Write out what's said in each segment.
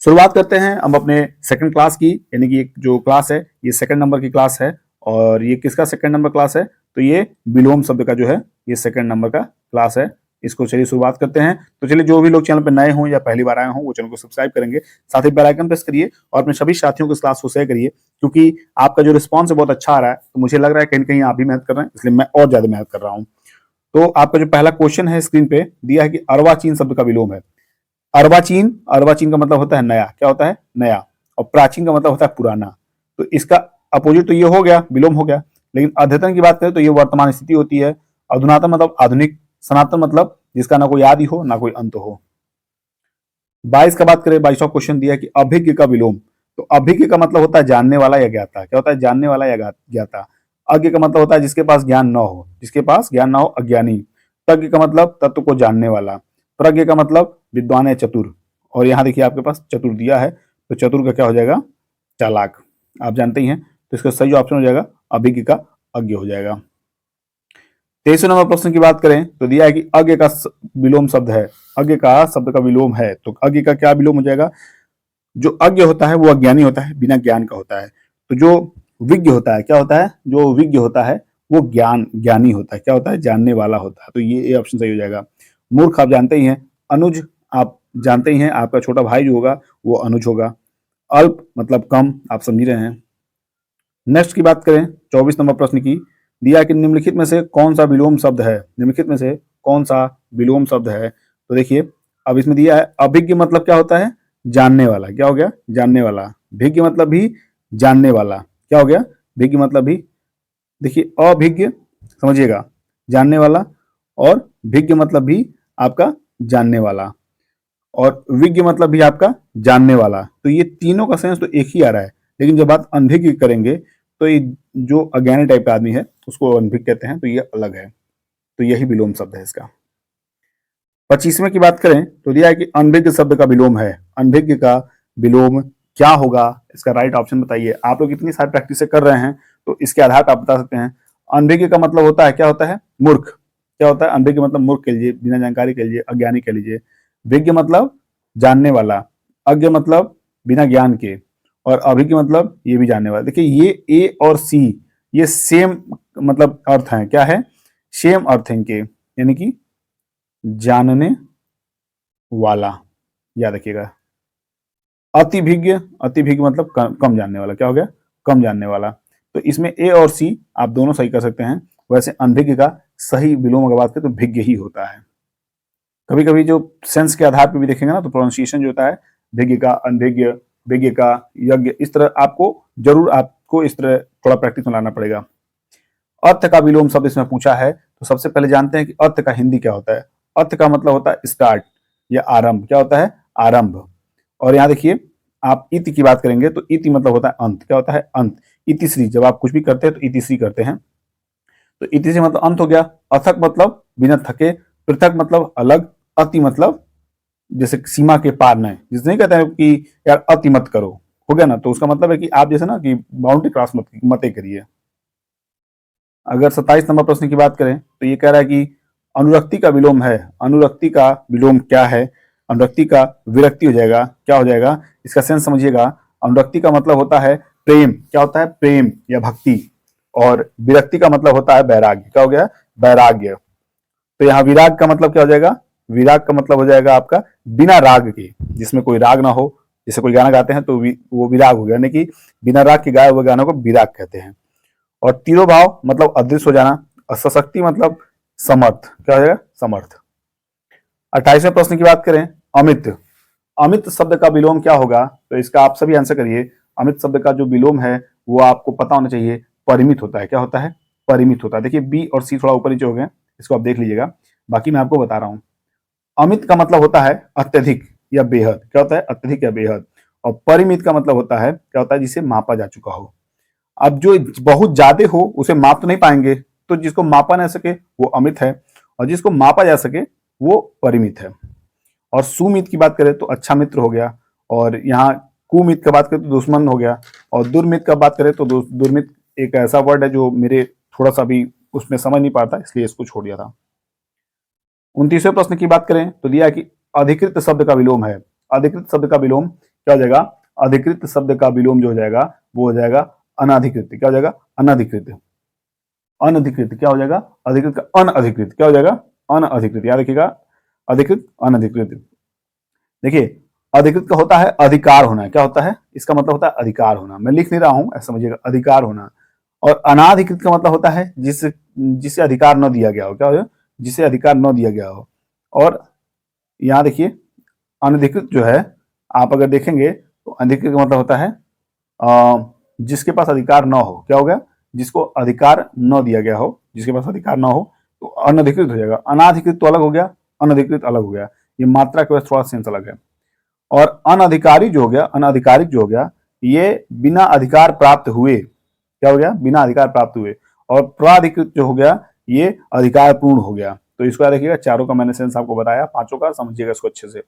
शुरुआत करते हैं हम अपने सेकंड क्लास की, यानी कि एक जो क्लास है ये सेकंड नंबर की क्लास है। और ये किसका सेकंड नंबर क्लास है? तो ये विलोम शब्द का जो है ये सेकंड नंबर का क्लास है। इसको चलिए शुरुआत करते हैं। तो चलिए जो भी लोग चैनल पर नए हों या पहली बार आए हों वो चैनल को सब्सक्राइब करेंगे, साथ ही बेल आइकन प्रेस करिए और अपने सभी साथियों को इस क्लास को शेयर करिए, क्योंकि आपका जो रिस्पॉन्स है बहुत अच्छा आ रहा है। तो मुझे लग रहा है कहीं कहीं आप भी मेहनत कर रहे हैं, इसलिए मैं और ज्यादा मेहनत कर रहा हूँ। तो आपका जो पहला क्वेश्चन है स्क्रीन पे दिया है कि अर्वाचीन शब्द का विलोम है। अर्वाचीन, अर्वाचीन का मतलब होता है नया। क्या होता है? नया। और प्राचीन का मतलब होता है पुराना। तो इसका अपोजिट तो ये हो गया, विलोम हो गया। लेकिन अद्यतन की बात करें तो ये वर्तमान स्थिति होती है। अधुनातन मतलब आधुनिक। सनातन मतलब जिसका ना कोई आदि हो ना कोई अंत हो। 22 का बात करें, 22वां क्वेश्चन दिया है कि अभिज्ञ का विलोम। तो अभिज्ञ का मतलब होता है जानने वाला या ज्ञाता। क्या होता है? जानने वाला या ज्ञाता। अज्ञ का मतलब होता है जिसके पास ज्ञान न हो, जिसके पास ज्ञान ना हो, अज्ञानी। तज्ञ का मतलब तत्व को जानने वाला। प्रज्ञ का मतलब विद्वान या चतुर। और यहाँ देखिए आपके पास चतुर दिया है, तो चतुर का क्या हो जाएगा? चालाक। आप जानते ही हैं, तो इसका सही ऑप्शन हो जाएगा अभिज्ञ का अज्ञ हो जाएगा। 23 नंबर प्रश्न की बात करें तो दिया है कि अज्ञ का विलोम शब्द है। अज्ञ का शब्द का विलोम है, तो अज्ञ का क्या विलोम हो जाएगा? जो अज्ञ होता है वो अज्ञानी होता है, बिना ज्ञान का होता है। तो जो विज्ञ होता है, क्या होता है? जो विज्ञ होता है वो ज्ञानी होता है। क्या होता है? जानने वाला होता है। तो ये ऑप्शन सही हो जाएगा। मूर्ख आप जानते ही हैं। अनुज आप जानते ही हैं, आपका छोटा भाई जो होगा वो अनुज होगा। अल्प मतलब कम, आप समझ रहे हैं। नेक्स्ट की बात करें 24 नंबर प्रश्न की, दिया कि निम्नलिखित में से कौन सा विलोम शब्द है? निम्नलिखित में से कौन सा विलोम शब्द है? तो देखिए अब इसमें दिया है अभिज्ञ मतलब क्या होता है? जानने वाला। क्या हो गया? जानने वाला। भिज्ञ मतलब भी जानने वाला। क्या हो गया? भिज्ञ मतलब भी। देखिए अभिज्ञ समझिएगा, जानने वाला, और भिज्ञ मतलब भी आपका जानने वाला, और विज्ञ मतलब भी आपका जानने वाला। तो ये तीनों का सेंस तो एक ही आ रहा है। लेकिन जब बात अनभिज्ञ करेंगे तो ये जो अज्ञानी टाइप का आदमी है उसको अनभिज्ञ कहते हैं, तो ये अलग है। तो यही विलोम शब्द है इसका। 25वें की बात करें तो दिया है कि अनभिज्ञ शब्द का विलोम है। अनभिज्ञ का विलोम क्या होगा? इसका राइट ऑप्शन बताइए। आप लोग इतनी सारी प्रैक्टिस कर रहे हैं तो इसके आधार पर आप बता सकते हैं। अनभिज्ञ का मतलब होता है, क्या होता है? मूर्ख। क्या होता है? अनभिज्ञ मतलब मूर्ख कह लीजिए, बिना जानकारी कह लीजिए, अज्ञानी कह लीजिए। विज्ञ मतलब जानने वाला। अज्ञ मतलब बिना ज्ञान के। और अभिज्ञ मतलब ये भी जानने वाला। देखिए ये ए और सी ये सेम मतलब अर्थ है। क्या है? सेम अर्थ है इनके, यानी कि जानने वाला। याद रखिएगा। अतिभिज्ञ, अतिभिज्ञ मतलब कम जानने वाला। क्या हो गया? कम जानने वाला। तो इसमें ए और सी आप दोनों सही कर सकते हैं। वैसे अनभिज्ञ का सही विलोम अगर बात करें तो भिज्ञ ही होता है। कभी कभी जो सेंस के आधार पर भी देखेंगे ना तो प्रोनाउंसिएशन जो होता है भिज्ञ का, अनभिज्ञ, विज्ञ का, यज्ञ, इस तरह आपको जरूर आपको इस तरह थोड़ा प्रैक्टिस में लाना पड़ेगा। अर्थ का विलोम शब्द इसमें पूछा है, तो सबसे पहले जानते हैं कि अर्थ का हिंदी क्या होता है। अर्थ का मतलब होता है स्टार्ट या आरंभ। क्या होता है? आरंभ। और यहाँ देखिए आप इति की बात करेंगे तो इति मतलब होता है अंत। क्या होता है? अंत। इतिश्री, जब आप कुछ भी करते हैं तो इतिश्री करते हैं, तो इतिश्री मतलब अंत हो गया। अथक मतलब बिना थके। पृथक मतलब अलग। अति मतलब जैसे सीमा के पार नहीं, जिसे नहीं कहते हैं कि यार अति मत करो, हो गया ना, तो उसका मतलब है कि आप जैसे ना कि बाउंड्री क्रॉस मत करिए। अगर 27 नंबर प्रश्न की बात करें तो ये कह रहा है कि अनुरक्ति का विलोम है। अनुरक्ति का विलोम क्या है? अनुरक्ति का विरक्ति हो जाएगा। क्या हो जाएगा? इसका सेंस समझिएगा। अनुरक्ति का मतलब होता है प्रेम। क्या होता है? प्रेम या भक्ति। और विरक्ति का मतलब होता है वैराग्य। क्या हो गया? वैराग्य। तो यहाँ विराग का मतलब क्या हो जाएगा? विराग का मतलब हो जाएगा आपका बिना राग के, जिसमें कोई राग ना हो। जैसे कोई गाना गाते हैं तो वो विराग हो गया, यानी कि बिना राग के गाए हुए गानों को विराग कहते हैं। और तिरोभाव मतलब अदृश्य हो जाना। और सशक्ति मतलब समर्थ। क्या हो जाएगा? समर्थ। 28वें प्रश्न की बात करें, अमित। अमित शब्द का विलोम क्या होगा? तो इसका आप सभी आंसर करिए। अमित शब्द का जो विलोम है वो आपको पता होना चाहिए। परिमित होता है। क्या होता है? परिमित होता है। देखिए बी और सी थोड़ा ऊपर नीचे हो गए, इसको आप देख लीजिएगा, बाकी मैं आपको बता रहा हूं। अमित का मतलब होता है अत्यधिक या बेहद। क्या होता है? अत्यधिक या बेहद। और परिमित का मतलब होता है, क्या होता है? जिसे मापा जा चुका हो। अब जो बहुत ज्यादा हो उसे माप तो नहीं पाएंगे, तो जिसको मापा ना सके वो अमित है, और जिसको मापा जा सके वो परिमित है। और सुमित की बात करें तो अच्छा मित्र हो गया। और यहाँ कुमित की बात करें तो दुश्मन हो गया। और दुर्मित का बात करें तो दुर्मित एक ऐसा वर्ड है जो मेरे थोड़ा सा भी उसमें समझ नहीं पाता, इसलिए इसको छोड़ दिया था। 29वें प्रश्न की बात करें तो दिया कि अधिकृत शब्द का विलोम है। अधिकृत शब्द का विलोम क्या हो जाएगा, अधिकृत शब्द का विलोम जो हो जाएगा वो हो जाएगा अनाधिकृत। क्या हो जाएगा, अनाधिकृत। अनधिकृत क्या हो जाएगा, अधिकृत का अनअधिकृत क्या हो जाएगा, अनअधिकृत। याद रखिएगा, अधिकृत अनधिकृत। देखिए अधिकृत का होता है अधिकार होना, क्या होता है, इसका मतलब होता है अधिकार होना। मैं लिख नहीं रहा हूं, ऐसा समझिएगा, अधिकार होना। और अनाधिकृत का मतलब होता है जिसे अधिकार न दिया गया हो। क्या हो, जिसे अधिकार न दिया गया हो। और यहाँ देखिए अनधिकृत जो है, आप अगर देखेंगे तो अधिकृत का मतलब होता है जिसके पास अधिकार न हो। क्या हो गया, जिसको अधिकार न दिया गया हो, जिसके पास अधिकार न हो तो अनधिकृत हो जाएगा। अनाधिकृत तो अलग हो गया, अनधिकृत अलग हो गया, ये मात्रा के वजह थोड़ा सेंस अलग है। और अनधिकारी जो हो गया, अनाधिकारिक जो हो गया, ये बिना अधिकार प्राप्त हुए। क्या हो गया, बिना अधिकार प्राप्त हुए। और प्राधिकृत जो हो गया ये अधिकार पूर्ण हो गया। तो इसको याद रखिएगा, चारों का मैंने सेंस आपको बताया, पांचों का समझिएगा इसको अच्छे से।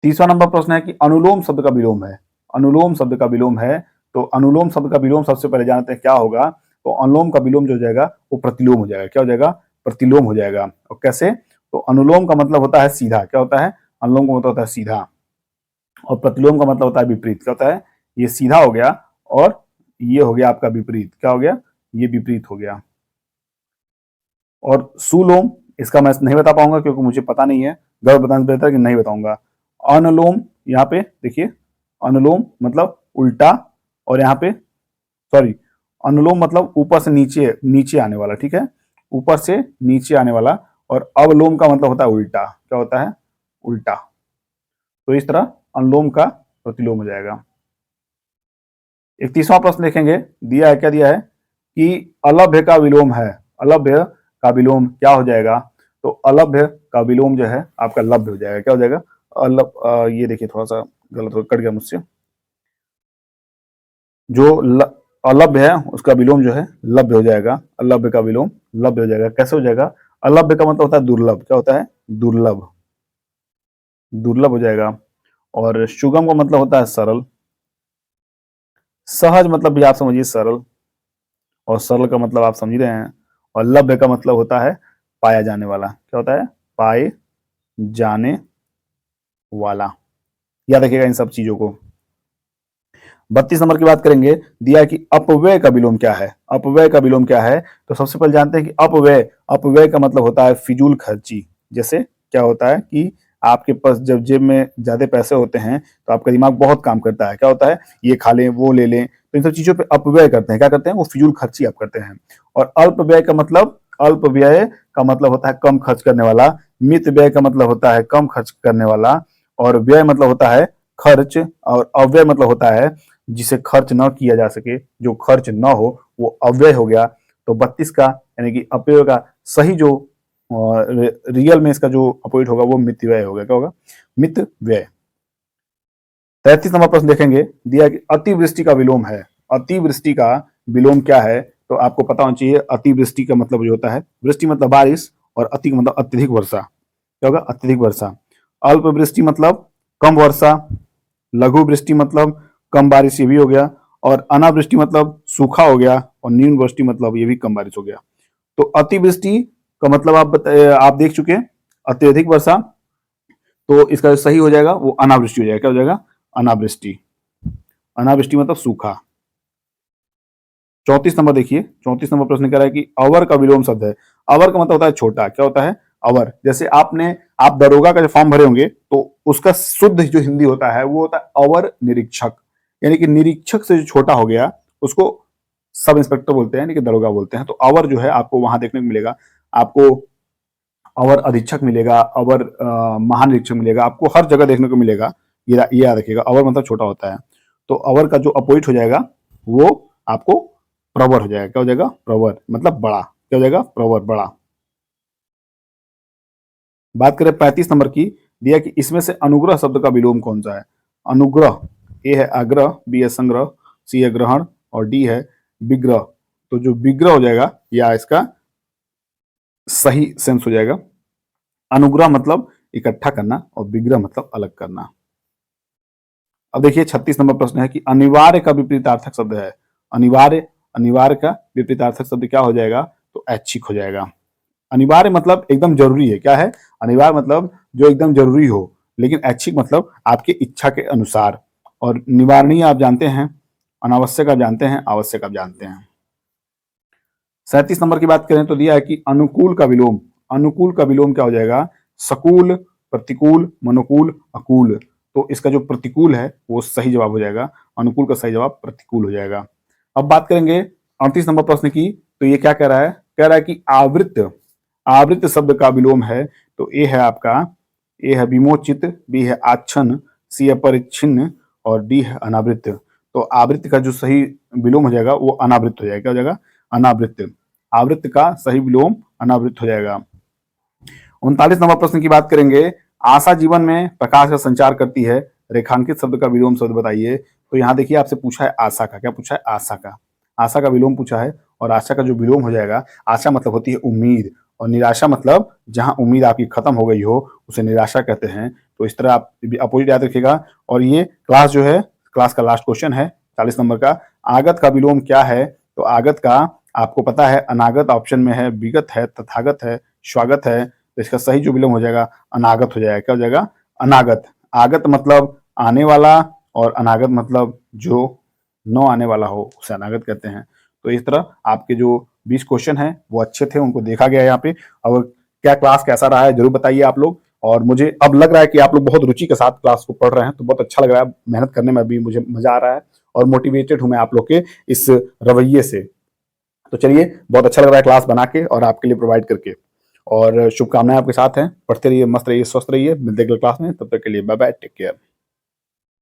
तीसरा नंबर प्रश्न है कि अनुलोम शब्द का विलोम है। अनुलोम शब्द का विलोम है, तो अनुलोम शब्द का विलोम सबसे पहले जानते हैं क्या होगा। तो अनुलोम का विलोम जो हो जाएगा वो प्रतिलोम हो जाएगा। क्या हो जाएगा, प्रतिलोम हो जाएगा। और कैसे, तो अनुलोम का मतलब होता है सीधा। क्या होता है, अनुलोम का मतलब होता है सीधा। और प्रतिलोम का मतलब होता है विपरीत। क्या होता है, ये सीधा हो गया और ये हो गया आपका विपरीत। क्या हो गया, ये विपरीत हो गया। और सुलोम इसका मैं नहीं बता पाऊंगा क्योंकि मुझे पता नहीं है, गलत बताने से बेहतर कि नहीं बताऊंगा। अनुलोम यहाँ पे देखिए, अनुलोम मतलब उल्टा, और यहाँ पे सॉरी, अनुलोम मतलब ऊपर से नीचे, नीचे आने वाला। ठीक है, ऊपर से नीचे आने वाला। और अवलोम का मतलब होता है उल्टा। क्या होता है, उल्टा। तो इस तरह अनुलोम का प्रतिलोम हो जाएगा। एक तीसरा प्रश्न देखेंगे, दिया है, क्या दिया है कि अलभ्य का विलोम है। अलभ्य का विलोम क्या हो जाएगा, तो अलभ्य का विलोम जो है आपका लभ्य हो जाएगा। क्या हो जाएगा, ये देखिए थोड़ा सा गलत हो, कट गया मुझसे। जो अलभ्य है उसका विलोम जो है लभ्य हो जाएगा। अलभ्य का विलोम लभ्य हो जाएगा। कैसे हो जाएगा, अलभ्य का मतलब होता है दुर्लभ। क्या होता है, दुर्लभ, दुर्लभ हो जाएगा। और सुगम का मतलब होता है सरल। सहज मतलब भी आप समझिए सरल, और सरल का मतलब आप समझ रहे हैं। और लभ्य का मतलब होता है पाया जाने वाला। क्या होता है, पाए जाने वाला। याद रखिएगा इन सब चीजों को। 32 नंबर की बात करेंगे, दिया कि अपव्यय का विलोम क्या है। अपव्यय का विलोम क्या है, तो सबसे पहले जानते हैं कि अपव्यय, अपव्यय का मतलब होता है फिजूल खर्ची। जैसे क्या होता है कि आपके पास जब जेब में ज्यादा पैसे होते हैं तो आपका दिमाग बहुत काम करता है। क्या होता है, ये खा लें, वो ले लें, तो इन सब चीजों पे अपव्यय करते हैं। क्या करते हैं, वो फिजूल खर्ची आप करते हैं। और अल्प व्यय का मतलब, अल्प व्यय का मतलब होता है कम खर्च करने वाला। मित व्यय का मतलब होता है कम खर्च करने वाला। और व्यय मतलब होता है खर्च। और अव्यय मतलब होता है जिसे खर्च न किया जा सके, जो खर्च न हो वो अव्यय हो गया। तो 32 का यानी कि अपव्यय का सही जो रियल में इसका जो अपोजिट होगा वो मित व्यय होगा। क्या होगा, मित व्यय। 33 नंबर प्रश्न देखेंगे, दिया कि अतिवृष्टि का विलोम है। अतिवृष्टि का विलोम क्या है, तो आपको पता होना चाहिए। अतिवृष्टि का मतलब जो होता है, वृष्टि मतलब बारिश, और अति का मतलब अत्यधिक वर्षा। क्या होगा, अत्यधिक वर्षा। अल्प वृष्टि मतलब कम वर्षा। लघु वृष्टि मतलब कम बारिश, ये भी हो गया। और अनावृष्टि मतलब सूखा हो गया। और न्यून वृष्टि मतलब ये भी कम बारिश हो गया। तो अतिवृष्टि का मतलब आप देख चुके हैं, अत्यधिक वर्षा। तो इसका जो सही हो जाएगा वो अनावृष्टि हो जाएगा। क्या हो जाएगा, अनावृष्टि। अनावृष्टि मतलब सूखा। 34 नंबर देखिए, 34 नंबर प्रश्न कह रहा है कि अवर का विलोम शब्द है। अवर का मतलब होता है छोटा। क्या होता है, अवर। जैसे आप दरोगा का जो फॉर्म भरे होंगे तो उसका शुद्ध जो हिंदी होता है वो होता है अवर निरीक्षक। यानी कि निरीक्षक से जो छोटा हो गया उसको सब इंस्पेक्टर बोलते हैं, यानी कि दरोगा बोलते हैं। तो अवर जो है आपको वहां देखने को मिलेगा। आपको अवर अधीक्षक मिलेगा, अवर महानिरीक्षक मिलेगा, आपको हर जगह देखने को मिलेगा। ये याद रखिएगा, अवर मतलब छोटा होता है। तो अवर का जो अपोजिट हो जाएगा वो आपको प्रवर हो जाएगा। क्या हो जाएगा, प्रवर मतलब बड़ा। क्या हो जाएगा, प्रवर, बड़ा। बात करें 35 नंबर की, दिया कि इसमें से अनुग्रह शब्द का विलोम कौन सा है। अनुग्रह, ए है आग्रह, बी है संग्रह, सी है ग्रहण, और डी है विग्रह। तो जो विग्रह हो जाएगा या इसका सही सेंस हो जाएगा। अनुग्रह मतलब इकट्ठा करना, और विग्रह मतलब अलग करना। अब देखिए 36 नंबर प्रश्न है कि अनिवार्य का विपरीतार्थक शब्द है। अनिवार्य, अनिवार्य का विपरीतार्थक शब्द क्या हो जाएगा, तो ऐच्छिक हो जाएगा। अनिवार्य मतलब एकदम जरूरी है। क्या है, अनिवार्य मतलब जो एकदम जरूरी हो, लेकिन ऐच्छिक मतलब आपकी इच्छा के अनुसार, और निवारणीय आप जानते हैं, अनावश्यक आप जानते हैं, आवश्यक आप जानते हैं। 37 नंबर की बात करें तो दिया है कि अनुकूल का विलोम, अनुकूल का विलोम क्या हो जाएगा, सकूल, प्रतिकूल, मनोकूल, अकूल। तो इसका जो प्रतिकूल है वो सही जवाब हो जाएगा, अनुकूल का सही जवाब प्रतिकूल हो जाएगा। अब बात करेंगे 38 नंबर प्रश्न की, तो ये क्या कह रहा है, कह रहा है कि आवृत्त, आवृत्त शब्द का विलोम है, तो ए है आपका, ए है विमोचित, बी है आच्छन्न, सी है परिच्छिन्न, और डी है अनावृत्त। तो आवृत्त का जो सही विलोम हो जाएगा वो अनावृत्त हो जाएगा, क्या हो जाएगा, अनावृत्त। आवृत्त का सही विलोम अनावृत्त हो जाएगा। 39 नंबर प्रश्न की बात करेंगे, आशा जीवन में प्रकाश का संचार करती है, रेखांकित शब्द का विलोम शब्द बताइए। तो यहाँ देखिए आपसे पूछा है आशा का, क्या पूछा है, आशा का, आशा का विलोम पूछा है, और आशा का जो विलोम हो जाएगा, आशा मतलब होती है उम्मीद, और निराशा मतलब जहां उम्मीद आपकी खत्म हो गई हो उसे निराशा कहते हैं। तो इस तरह आप अपोजिट याद रखिएगा। और ये क्लास जो है, क्लास का लास्ट क्वेश्चन है 40 नंबर का, आगत का विलोम क्या है। तो आगत का आपको पता है, अनागत ऑप्शन में है, विगत है, तथागत है, स्वागत है। तो इसका सही जो विलोम हो जाएगा अनागत हो जाएगा, क्या हो जाएगा, अनागत। आगत मतलब आने वाला, और अनागत मतलब जो न आने वाला हो उसे अनागत कहते हैं। तो इस तरह आपके जो 20 क्वेश्चन हैं वो अच्छे थे, उनको देखा गया यहाँ पे। और क्या क्लास कैसा रहा है जरूर बताइए आप लोग। और मुझे अब लग रहा है कि आप लोग बहुत रुचि के साथ क्लास को पढ़ रहे हैं, तो बहुत अच्छा लग रहा है, मेहनत करने में भी मुझे मजा आ रहा है, और मोटिवेटेड हूं मैं आप लोग के इस रवैये से। तो चलिए, बहुत अच्छा लग रहा है क्लास बना के और आपके लिए प्रोवाइड करके, और शुभकामनाएं आपके साथ हैं। पढ़ते रहिए, मस्त रहिए, स्वस्थ रहिए। मिलते हैं अगले क्लास में, तब तक के लिए बाय बाय, टेक केयर।